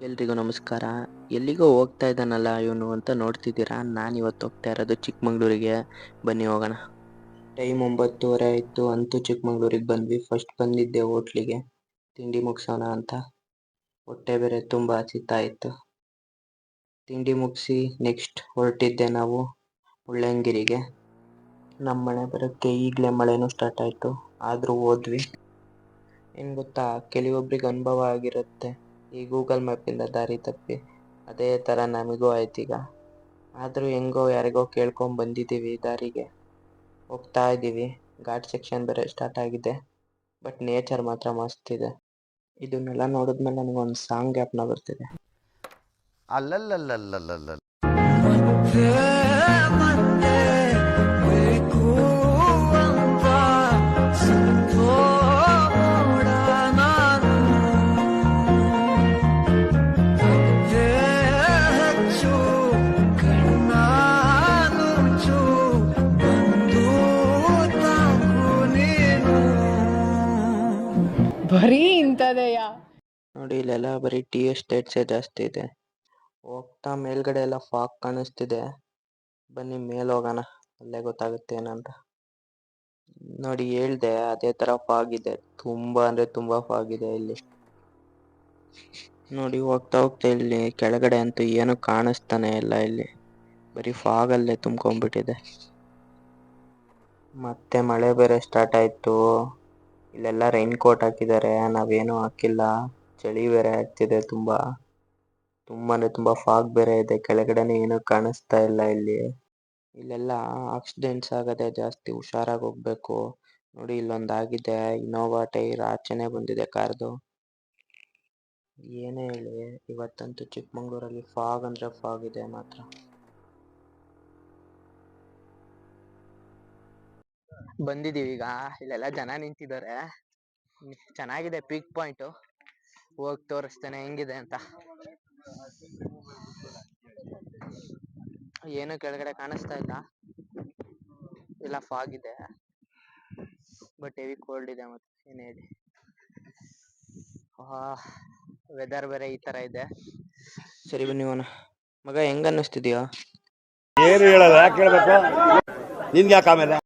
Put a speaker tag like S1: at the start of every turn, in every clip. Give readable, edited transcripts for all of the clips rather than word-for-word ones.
S1: ಎಲ್ರಿಗೂ ನಮಸ್ಕಾರ. ಎಲ್ಲಿಗೋ ಹೋಗ್ತಾ ಇದ್ದಾನಲ್ಲ ಇವನು ಅಂತ ನೋಡ್ತಿದ್ದೀರಾ. ನಾನು ಇವತ್ತು ಹೋಗ್ತಾ ಇರೋದು ಚಿಕ್ಕಮಂಗ್ಳೂರಿಗೆ. ಬನ್ನಿ ಹೋಗೋಣ. ಟೈಮ್ 9:30 ಆಯಿತು. ಅಂತೂ ಚಿಕ್ಕಮಂಗ್ಳೂರಿಗೆ ಬಂದ್ವಿ. ಫಸ್ಟ್ ಬಂದಿದ್ದೆ ಹೋಟ್ಲಿಗೆ ತಿಂಡಿ ಮುಗಿಸೋಣ ಅಂತ. ಹೊಟ್ಟೆ ಬೇರೆ ತುಂಬ ಹಸಿತಾ ಇತ್ತು. ತಿಂಡಿ ಮುಗಿಸಿ ನೆಕ್ಸ್ಟ್ ಹೊರಟಿದ್ದೆ ನಾವು ಮುಳ್ಳಯ್ಯನಗಿರಿಗೆ. ನಮ್ಮ ಮನೆ ಬರೋಕ್ಕೆ ಈಗಲೇ ಮಳೆನೂ ಸ್ಟಾರ್ಟ್ ಆಯಿತು. ಆದರೂ ಹೋದ್ವಿ. ಏನು ಗೊತ್ತಾ, ಕೆಲವೊಬ್ರಿಗೆ ಅನುಭವ ಆಗಿರುತ್ತೆ ಈ ಗೂಗಲ್ ಮ್ಯಾಪಿಂದ ದಾರಿ ತಪ್ಪಿ. ಅದೇ ಥರ ನಮಗೂ ಆಯ್ತೀಗ. ಆದರೂ ಹೆಂಗೋ ಯಾರಿಗೋ ಕೇಳ್ಕೊಂಡು ಬಂದಿದ್ದೀವಿ. ದಾರಿಗೆ ಹೋಗ್ತಾ ಇದ್ದೀವಿ. ಘಾಟ್ ಸೆಕ್ಷನ್ ಬೇರೆ ಸ್ಟಾರ್ಟ್ ಆಗಿದೆ. ಬಟ್ ನೇಚರ್ ಮಾತ್ರ ಮಸ್ತ್ ಇದೆ. ಇದನ್ನೆಲ್ಲ ನೋಡಿದ್ಮೇಲೆ ನನಗೊಂದು ಸಾಂಗ್ ಜ್ಞಾಪನ ಬರ್ತಿದೆ.
S2: ಅಲ್ಲಲ್ಲಲ್ಲಲ್ಲಲ್ಲಲ್ಲ
S3: ಬರೀ ಇಂಥದೆಯ.
S1: ನೋಡಿ, ಇಲ್ಲೆಲ್ಲ ಬರೀ ಟೀ ಎಸ್ಟೇಟ್ಸೇ ಜಾಸ್ತಿ ಇದೆ. ಹೋಗ್ತಾ ಮೇಲ್ಗಡೆ ಎಲ್ಲ ಫಾಗ್ ಕಾಣಿಸ್ತಿದೆ. ಬನ್ನಿ ಮೇಲೆ ಹೋಗೋಣ, ಅಲ್ಲೇ ಗೊತ್ತಾಗುತ್ತೆ ಏನಂತ. ನೋಡಿ, ಹೇಳ್ದೆ ಅದೇ ಥರ ಫಾಗ್ ಇದೆ. ತುಂಬ ಅಂದರೆ ತುಂಬ ಫಾಗ್ ಇದೆ ಇಲ್ಲಿ. ನೋಡಿ, ಹೋಗ್ತಾ ಹೋಗ್ತಾ ಇಲ್ಲಿ ಕೆಳಗಡೆ ಅಂತೂ ಏನು ಕಾಣಿಸ್ತಾನೆ ಇಲ್ಲ. ಇಲ್ಲಿ ಬರೀ ಫಾಗಲ್ಲೇ ತುಂಬ್ಕೊಂಡ್ಬಿಟ್ಟಿದೆ. ಮತ್ತೆ ಮಳೆ ಬೇರೆ ಸ್ಟಾರ್ಟ್ ಆಯ್ತು. ಇಲ್ಲೆಲ್ಲ ರೈನ್ ಕೋಟ್ ಹಾಕಿದ್ದಾರೆ, ನಾವೇನು ಹಾಕಿಲ್ಲ. ಚಳಿ ಬೇರೆ ಆಗ್ತಿದೆ ತುಂಬಾ. ತುಂಬಾನೇ ತುಂಬಾ ಫಾಗ್ ಬೇರೆ ಇದೆ. ಕೆಳಗಡೆನೆ ಏನು ಕಾಣಿಸ್ತಾ ಇಲ್ಲ ಇಲ್ಲಿ. ಇಲ್ಲೆಲ್ಲ ಆಕ್ಸಿಡೆಂಟ್ಸ್ ಆಗದೆ ಜಾಸ್ತಿ. ಹುಷಾರಾಗಿ ಹೋಗ್ಬೇಕು. ನೋಡಿ, ಇಲ್ಲೊಂದಾಗಿದೆ. ಇನೋವಾ ಟೈರ್ ಆಚೆನೆ ಬಂದಿದೆ ಕಾರ್ದು. ಏನೇ ಹೇಳಿ, ಇವತ್ತಂತೂ ಚಿಕ್ಕಮಂಗ್ಳೂರಲ್ಲಿ ಫಾಗ್ ಅಂದ್ರೆ ಫಾಗ್ ಇದೆ ಮಾತ್ರ. ಬಂದಿದೀವಿ ಈಗ. ಇಲ್ಲೆಲ್ಲ ಜನ ನಿಂತಿದ್ದಾರೆ. ಚೆನ್ನಾಗಿದೆ ಪೀಕ್ ಪಾಯಿಂಟ್. ಹೋಗಿ ತೋರಿಸ್ತೇನೆ ಹೆಂಗಿದೆ ಅಂತ. ಏನು ಕೆಳಗಡೆ ಕಾಣಿಸ್ತಾ ಇಲ್ಲ. ಇಲ್ಲ ಫಾಗ್ ಇದೆ, ಬಟ್ ಹೆವಿ ಕೋಲ್ಡ್ ಇದೆ. ಮತ್ತೆ ಏನೇ ಹೇಳಿ, ವೆದರ್ ಬೇರೆ ಈ ತರ ಇದೆ. ಸರಿ ಬನ್ನಿ ಹೋಗೋಣ. ಮಗ, ಹೆಂಗ ಅನ್ನಿಸ್ತಿದ್ಯಾ?
S2: ಏನು ಹೇಳಲ್ಲ, ಯಾಕೆ ಹೇಳ್ಬೇಕು ನಿನ್ಗೆ? ಯಾಕೆ ಆಮೇಲೆ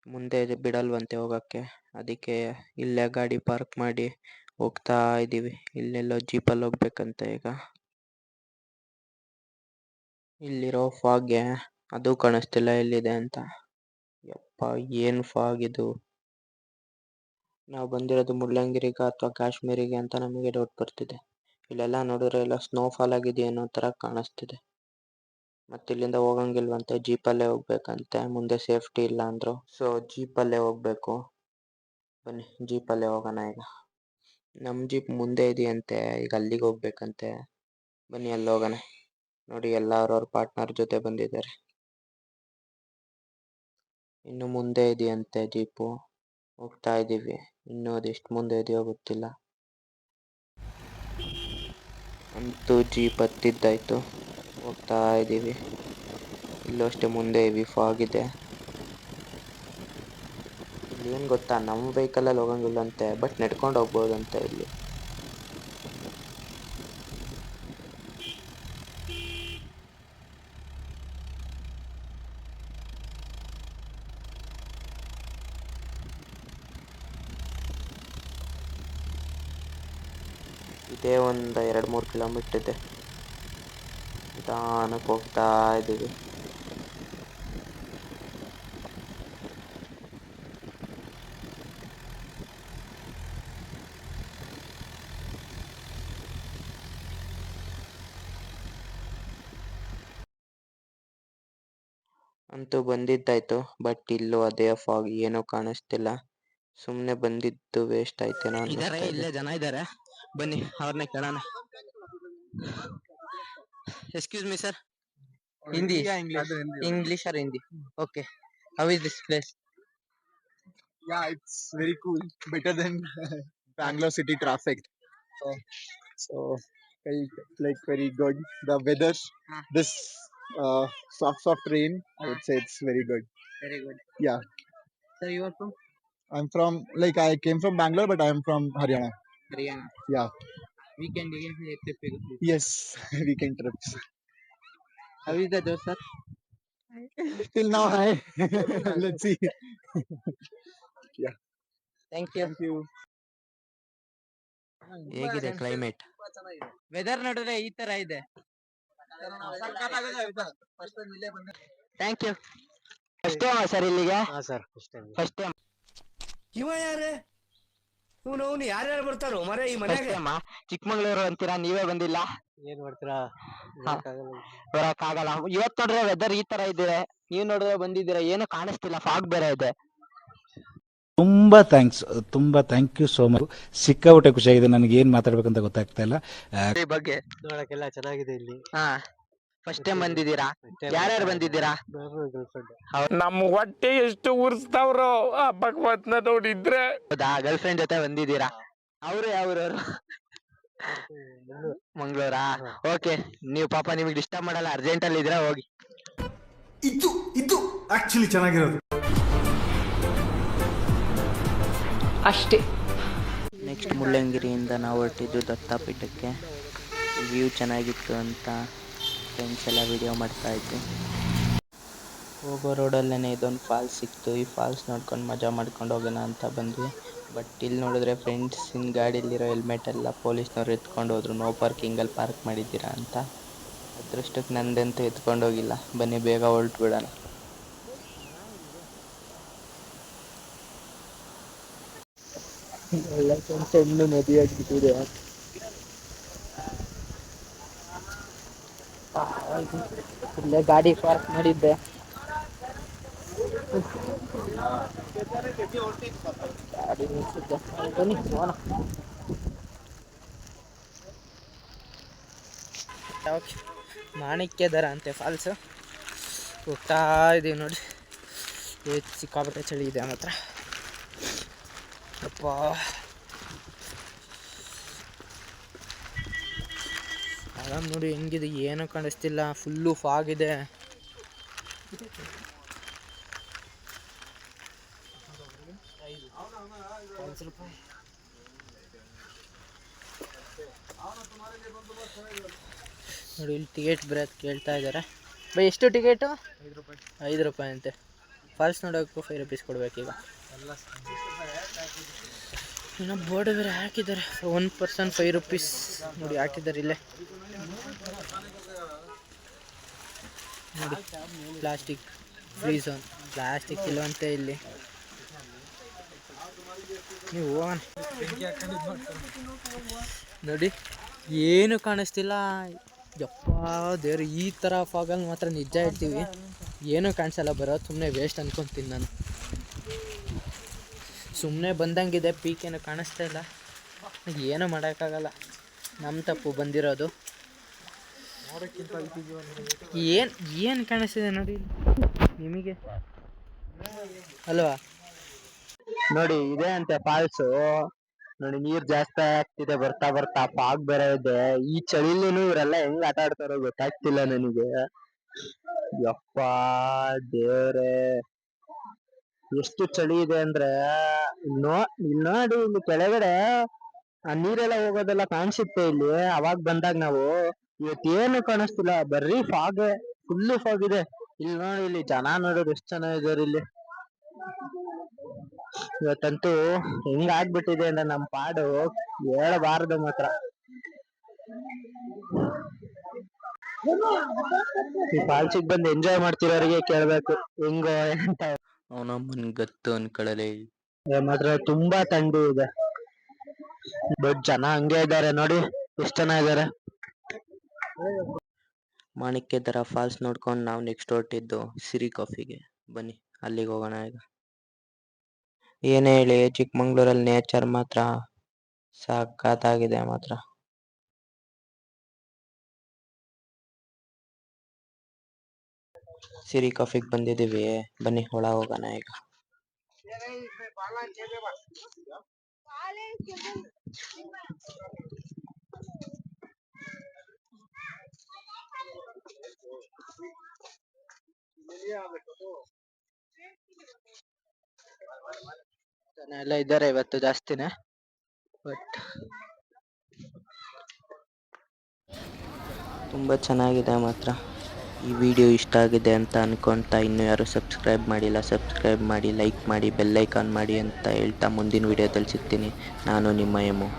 S1: ಮುಂದೆ ಬಿಡಲ್ವಂತೆ ಹೋಗಕ್ಕೆ. ಅದಕ್ಕೆ ಇಲ್ಲೇ ಗಾಡಿ ಪಾರ್ಕ್ ಮಾಡಿ ಹೋಗ್ತಾ ಇದ್ದೀವಿ. ಇಲ್ಲೆಲ್ಲೋ ಜೀಪಲ್ಲಿ ಹೋಗ್ಬೇಕಂತ ಈಗ. ಇಲ್ಲಿರೋ ಫಾಗ್ಗೆ ಅದು ಕಾಣಿಸ್ತಿಲ್ಲ ಎಲ್ಲಿದೆ ಅಂತ. ಯಪ್ಪ, ಏನ್ ಫಾಗ್ ಇದು! ನಾವು ಬಂದಿರೋದು ಮುಳ್ಳಯ್ಯನಗಿರಿಗ ಅಥವಾ ಕಾಶ್ಮೀರಿಗೆ ಅಂತ ನಮಗೆ ಡೌಟ್ ಬರ್ತಿದೆ. ಇಲ್ಲೆಲ್ಲ ನೋಡಿದ್ರೆ ಎಲ್ಲ ಸ್ನೋಫಾಲ್ ಆಗಿದೆ ಅನ್ನೋ ತರ ಕಾಣಿಸ್ತಿದೆ. ಮತ್ತೆ ಇಲ್ಲಿಂದ ಹೋಗಂಗಿಲ್ವಂತೆ, ಜೀಪಲ್ಲೇ ಹೋಗ್ಬೇಕಂತೆ. ಮುಂದೆ ಸೇಫ್ಟಿ ಇಲ್ಲ ಅಂದ್ರು. ಸೊ ಜೀಪಲ್ಲೇ ಹೋಗ್ಬೇಕು. ಬನ್ನಿ ಜೀಪಲ್ಲೇ ಹೋಗೋಣ ಈಗ. ನಮ್ಮ ಜೀಪ್ ಮುಂದೆ ಇದೆಯಂತೆ, ಈಗ ಅಲ್ಲಿಗೆ ಹೋಗ್ಬೇಕಂತೆ. ಬನ್ನಿ ಅಲ್ಲಿ ಹೋಗೋಣ. ನೋಡಿ, ಎಲ್ಲ ಅವ್ರವ್ರ ಪಾರ್ಟ್ನರ್ ಜೊತೆ ಬಂದಿದ್ದಾರೆ. ಇನ್ನು ಮುಂದೆ ಇದೆಯಂತೆ ಜೀಪು. ಹೋಗ್ತಾ ಇದ್ದೀವಿ. ಇನ್ನೂ ಅದೆಷ್ಟು ಮುಂದೆ ಇದೆಯೋ ಗೊತ್ತಿಲ್ಲ. ಅಂತೂ ಜೀಪ್ ಹತ್ತಿದ್ದಾಯ್ತು. ಹೋಗ್ತಾ ಇದ್ದೀವಿ. ಇಲ್ಲೂ ಅಷ್ಟೇ ಮುಂದೆ ಹೆವಿ ಫಾಗ್ ಇದೆ. ಇಲ್ಲಿ ಏನು ಗೊತ್ತಾ, ನಮ್ಮ ವೆಹಿಕಲಲ್ಲಿ ಹೋಗಂಗಿಲ್ಲಂತೆ, ಬಟ್ ನಡ್ಕೊಂಡು ಹೋಗ್ಬೋದಂತೆ ಇಲ್ಲಿ. ಇದೇ ಒಂದು 2-3 ಕಿಲೋಮೀಟರ್ ಇದೆ. ನಿಧಾನಕ್ಕೆ ಹೋಗ್ತಾ ಇದ್ದೀವಿ. ಅಂತೂ ಬಂದಿದ್ದಾಯ್ತು. ಬಟ್ ಇಲ್ಲೂ ಅದೇ ಫಾಗ್, ಏನೂ ಕಾಣಿಸ್ತಿಲ್ಲ. ಸುಮ್ಮನೆ ಬಂದಿದ್ದು ವೇಸ್ಟ್ ಆಯ್ತೇನೋ ಅನ್ನಿಸ್ತಾ ಇದೆ. ಇಲ್ಲೇ ಜನ ಇದ್ದಾರೆ, ಬನ್ನಿ ಅವ್ರನ್ನೇ ಕೇಳೋಣ. Excuse me sir, Hindi? English or Hindi? Okay. How is this place?
S4: Yeah, it's very cool. Better than Bangalore city traffic.
S1: Oh.
S4: So, like very good. The weather, this soft rain, I would say it's very good.
S1: Very good.
S4: Yeah,
S1: Sir, you are from
S4: I'm from, like, I came from Bangalore, but I'm from Haryana.
S1: Haryana.
S4: Yeah.
S1: ವೀಕೆಂಡಿಗೆ ಟ್ರಿಪ್ಪಿಗೆ.
S4: Yes, weekend trips.
S1: How is the josh sir?
S4: Till now, hi. Let's see. Yeah.
S1: Thank you.
S4: Thank you.
S1: ಹೇಗಿದೆ climate? Weather ನೋಡಿದ್ರೆ ಈ ತರ ಇದೆ. Thank you. First time sir ಇಲ್ಲಿಗೆ?
S4: sir.
S1: First time.
S2: ಇವ ಯಾರೇ ಇವನು ಯಾರ್ಯಾರು ಬರ್ತಾರೋ ಮರ ಈ
S1: ಫಸ್ಟ್
S2: ಮನೆಗೆ
S1: ಟೈಮ್ ಚಿಕ್ಕಮಂಗ್ಳೂರು ಅಂತೀರಾ, ನೀವೇ ಬಂದಿಲ್ಲ?
S4: ಏನ್ ಮಾಡ್ತೀರಾ?
S1: ಬರಕ್ಕಾಗಲ್ಲ. ಇವತ್ ನೋಡಿದ್ರೆ ವೆದರ್ ಈ ತರ ಇದೆ, ನೀವ್ ನೋಡಿದ್ರೆ ಬಂದಿದ್ದೀರಾ, ಏನು ಕಾಣಿಸ್ತಿಲ್ಲ, ಫಾಗ್ ಬೇರೆ ಇದೆ.
S3: ತುಂಬಾ ಥ್ಯಾಂಕ್ ಯು ಸೋ ಮಚ್. ಸಿಕ್ಕಾಪಟ್ಟೆ ಖುಷಿಯಾಗಿದೆ. ನನಗೆ ಏನ್ ಮಾತಾಡ್ಬೇಕಂತ ಗೊತ್ತಾಗ್ತಾ ಇಲ್ಲ.
S1: ಈ ಬಗ್ಗೆ
S4: ನೋಡಕ್ಕೆಲ್ಲ ಚೆನ್ನಾಗಿದೆ ಇಲ್ಲಿ.
S1: ಹಾ, ಫಸ್ಟ್ ಟೈಮ್ ಬಂದಿದ್ದೀರಾ? ಯಾರ್ಯಾರು ಬಂದಿದ್ದೀರಾ?
S2: ನಮ್ಮ ಹೊಟ್ಟೆ ಎಷ್ಟು ಉರ್ಸ್ತಾವ್ರೋ ಆ ಭಗವತ್ನ ನೋಡಿದ್ರೆ.
S1: ಹೌದಾ, ಗರ್ಲ್ ಫ್ರೆಂಡ್ ಜೊತೆ ಬಂದಿದ್ದೀರಾ? ಅವರು ಯಾವ್ರವ್ರು? ಮಂಗಳೂರಾ? ಓಕೆ, ನೀವು ಪಾಪ ನಿಮಗೆ ಡಿಸ್ಟರ್ಬ್ ಮಾಡಲ್ಲ, ಅರ್ಜೆಂಟ್ ಅಲ್ಲಿ ಇದ್ರೆ ಹೋಗಿ.
S5: ಇದು ಆಕ್ಚುಲಿ ಚೆನ್ನಾಗಿರೋದು
S6: ಅಷ್ಟೇ.
S1: ನೆಕ್ಸ್ಟ್ ಮುಳ್ಳಂಗಿರಿಯಿಂದ ನಾವು ಹೊರಟಿದ್ದು ದತ್ತಾಪೀಠಕ್ಕೆ. ವ್ಯೂ ಚೆನ್ನಾಗಿತ್ತು ಅಂತ ಫ್ರೆಂಡ್ಸ್ ಎಲ್ಲ ವಿಡಿಯೋ ಮಾಡ್ತಾ ಇದ್ವಿ. ಹೋಗೋ ರೋಡಲ್ಲೇ ಇದೊಂದು ಫಾಲ್ಸ್ ಸಿಕ್ತು. ಈ ಫಾಲ್ಸ್ ನೋಡ್ಕೊಂಡು ಮಜಾ ಮಾಡ್ಕೊಂಡು ಹೋಗೋಣ ಅಂತ ಬಂದ್ವಿ. ಬಟ್ ಇಲ್ಲಿ ನೋಡಿದ್ರೆ ಫ್ರೆಂಡ್ಸಿನ ಗಾಡೀಲಿರೋ ಹೆಲ್ಮೆಟ್ ಎಲ್ಲ ಪೊಲೀಸ್ನವ್ರು ಎತ್ಕೊಂಡು ಹೋದ್ರು. ನೋ ಪಾರ್ಕಿಂಗಲ್ಲಿ ಪಾರ್ಕ್ ಮಾಡಿದ್ದೀರಾ ಅಂತ. ಅದೃಷ್ಟಕ್ಕೆ ನಂದಂತೂ ಎತ್ಕೊಂಡು ಹೋಗಿಲ್ಲ. ಬನ್ನಿ ಬೇಗ ಹೊರಟು ಬಿಡೋಣ. ಎಲ್ಲ ಸಣ್ಣ ನದಿ ಆಗಿಬಿಟ್ಟಿದೆ. ಇಲ್ಲೇ ಗಾಡಿ ಪಾರ್ಕ್ ಮಾಡಿದ್ದೆ. ಗಾಡಿ ನಿಲ್ಸಿದ್ದೆ. ಬನ್ನಿ ಹೋಗೋಣ. ಮಾಣಿಕ್ಯದರ ಅಂತೆ ಫಾಲ್ಸ್. ಹೋಗ್ತಾ ಇದೀವಿ ನೋಡಿ. ಸಿಕ್ಕಾಪಟ್ಟೆ ಚಳಿ ಇದೆ ಮಾತ್ರ. ಅಪ್ಪ, ಆರಾಮ್ ನೋಡಿ ಹೆಂಗಿದೆ, ಏನೂ ಕಾಣಿಸ್ತಿಲ್ಲ, ಫುಲ್ಲು ಫಾಗ್ ಇದೆ. ನೋಡಿ ಇಲ್ಲಿ ಟಿಕೆಟ್ ಬರೋದು ಕೇಳ್ತಾ ಇದ್ದಾರೆ. ಬೈ ಎಷ್ಟು ಟಿಕೆಟು? 5 ರೂಪಾಯಿ ಅಂತೆ. ಫಾಲ್ಸ್ ನೋಡೋಕ್ಕೂ 5 ರೂಪೀಸ್ ಕೊಡ್ಬೇಕೀಗ. ಇನ್ನು ಬೋರ್ಡ್ ಬೇರೆ ಹಾಕಿದ್ದಾರೆ, 1 ಪರ್ಸನ್ 5 ರೂಪೀಸ್ ನೋಡಿ ಹಾಕಿದ್ದಾರೆ ಇಲ್ಲೇ. ನೋಡಿ ಪ್ಲಾಸ್ಟಿಕ್ ಫ್ರೀ ಝೋನ್. ಪ್ಲಾಸ್ಟಿಕ್ ಇಲ್ಲವಂತೆ ಇಲ್ಲಿ. ನೀವು ಹೋಗೋಣ. ನೋಡಿ ಏನು ಕಾಣಿಸ್ತಿಲ್ಲ. ಯಪ್ಪ ದೇವ್ರು, ಈ ಥರ ಫಾಗಲ್ಲಿ ಮಾತ್ರ ನಿಜ ಹೇಳ್ತೀವಿ ಏನೂ ಕಾಣಿಸಲ್ಲ. ಬರೋದು ಸುಮ್ಮನೆ ವೇಸ್ಟ್ ಅನ್ಕೊತೀನಿ ನಾನು. ಸುಮ್ಮನೆ ಬಂದಂಗಿದೆ, ಪೀಕೇನು ಕಾಣಿಸ್ತಾ ಇಲ್ಲ. ಏನೂ ಮಾಡೋಕ್ಕಾಗಲ್ಲ, ನಮ್ಮ ತಪ್ಪು ಬಂದಿರೋದು. ಏನು ಕಾಣಿಸ್ತಿದೆ ನೋಡಿ ನಿಮಗೆ ಅಲ್ವಾ? ನೋಡಿ ಇದೆ ಅಂತೆ ಫಾಲ್ಸು. ನೋಡಿ ನೀರ್ ಜಾಸ್ತಿ ಆಗ್ತಿದೆ ಬರ್ತಾ ಬರ್ತಾ. ಫಾಗ್ ಬೇರೆ ಇದೆ. ಈ ಚಳಿಲೂ ಇವರೆಲ್ಲ ಹೆಂಗ್ ಆಟ ಆಡ್ತಾರೋ ಗೊತ್ತಾಗ್ತಿಲ್ಲ ನನಗೆ. ಯಪ್ಪ ದೇವ್ರೆ, ಎಷ್ಟು ಚಳಿ ಇದೆ ಅಂದ್ರೆ ಇಲ್ಲಿ ನೋಡಿ, ಇಲ್ಲಿ ಕೆಳಗಡೆ ಆ ನೀರೆಲ್ಲ ಹೋಗೋದೆಲ್ಲ ಕಾಣಿಸುತ್ತೆ ಇಲ್ಲಿ. ಅವಾಗ ಬಂದಾಗ ನಾವು, ಇವತ್ತೇನು ಕಾಣಿಸ್ತಿಲ್ಲ, ಬರೀ ಫಾಗ್, ಫುಲ್ಲು ಫಾಗ್ ಇದೆ. ಇಲ್ಲಿ ನೋಡಿ, ಇಲ್ಲಿ ಜನ ನೋಡೋದು ಎಷ್ಟು ಚೆನ್ನಾಗಿದ್ದಾರೆ ಇಲ್ಲಿ. ಇವತ್ತಂತೂ ಹೆಂಗ್ ಆಗ್ಬಿಟ್ಟಿದೆ ಅಂದ್ರೆ ನಮ್ಮ ಪಾಡು ಹೇಳಬಾರದು ಮಾತ್ರ. ಈ ಫಾಲ್ಸಿಗೆ ಬಂದು ಎಂಜಾಯ್ ಮಾಡ್ತಿರೋರಿಗೆ ಕೇಳ್ಬೇಕು ಹೆಂಗೋ ಅಂತ. ಅವನಮ್ಮನ್ ಗತ್ತು ಅನ್ಕೊಳ್ಳಲಿ. ಮಾತ್ರ ತುಂಬಾ ಥಂಡಿ ಇದೆ, ಬಟ್ ಜನ ಹಂಗೆ ಇದ್ದಾರೆ ನೋಡಿ, ಎಷ್ಟು ಜನ ಇದ್ದಾರೆ. ಮಾಣಿಕ್ಯದರ ಫಾಲ್ಸ್ ನೋಡ್ಕೊಂಡು ನಾವು ನೆಕ್ಸ್ಟ್ ಹೊರಟಿದ್ದು ಸಿರಿ ಕಾಫಿಗೆ. ಬನ್ನಿ ಅಲ್ಲಿಗೆ ಹೋಗೋಣ ಈಗ. ಏನೇ ಹೇಳಿ, ಚಿಕ್ಕಮಂಗ್ಳೂರಲ್ಲಿ ನೇಚರ್ ಮಾತ್ರ ಸಖತ್ತಾಗಿದೆ ಮಾತ್ರ. ಸಿರಿ ಕಾಫಿಗೆ ಬಂದಿದ್ದೀವಿ, ಬನ್ನಿ ಒಳ ಹೋಗೋಣ ಈಗ. ಜನ ಎಲ್ಲ ಇದ್ದಾರೆ ಇವತ್ತು ಜಾಸ್ತಿನೇ. ಬಟ್ ತುಂಬ ಚೆನ್ನಾಗಿದೆ ಮಾತ್ರ. ಈ ವಿಡಿಯೋ ಇಷ್ಟ ಆಗಿದೆ ಅಂತ ಅಂದ್ಕೊಳ್ತಾ ಇನ್ನೂ ಯಾರು ಸಬ್ಸ್ಕ್ರೈಬ್ ಮಾಡಿಲ್ಲ ಸಬ್ಸ್ಕ್ರೈಬ್ ಮಾಡಿ, ಲೈಕ್ ಮಾಡಿ, ಬೆಲ್ಲೈಕಾನ್ ಮಾಡಿ ಅಂತ ಹೇಳ್ತಾ ಮುಂದಿನ ವಿಡಿಯೋದಲ್ಲಿ ಸಿಗ್ತೀನಿ. ನಾನು ನಿಮ್ಮ ಎಮು.